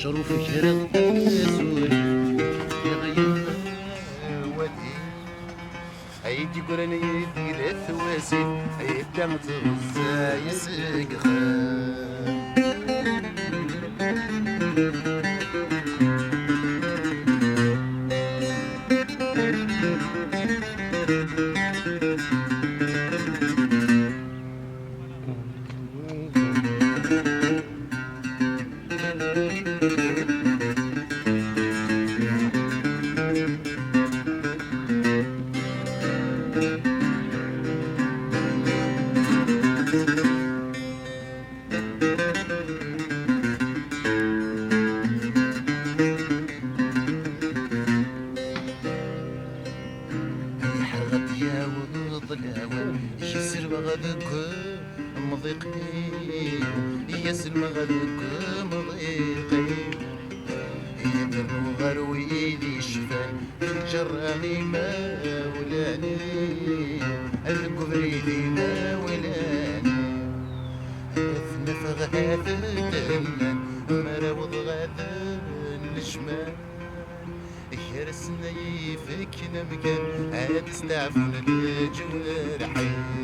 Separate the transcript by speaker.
Speaker 1: شروف كرم سوري يغيب ودي ايدي قرن يدي للثواسي ايدي متغزى يسقخان يا وضوض الهوى يسر مغادك مضيقي يسر مغادك مضيقي يدرو غروي لي شفان جراني ما ولاني القبري لي ما ولاني نفغ هذا الدمان مراوض غادا النجمان يرسنا يفكنا مكان عاد تستعفون الجوارحين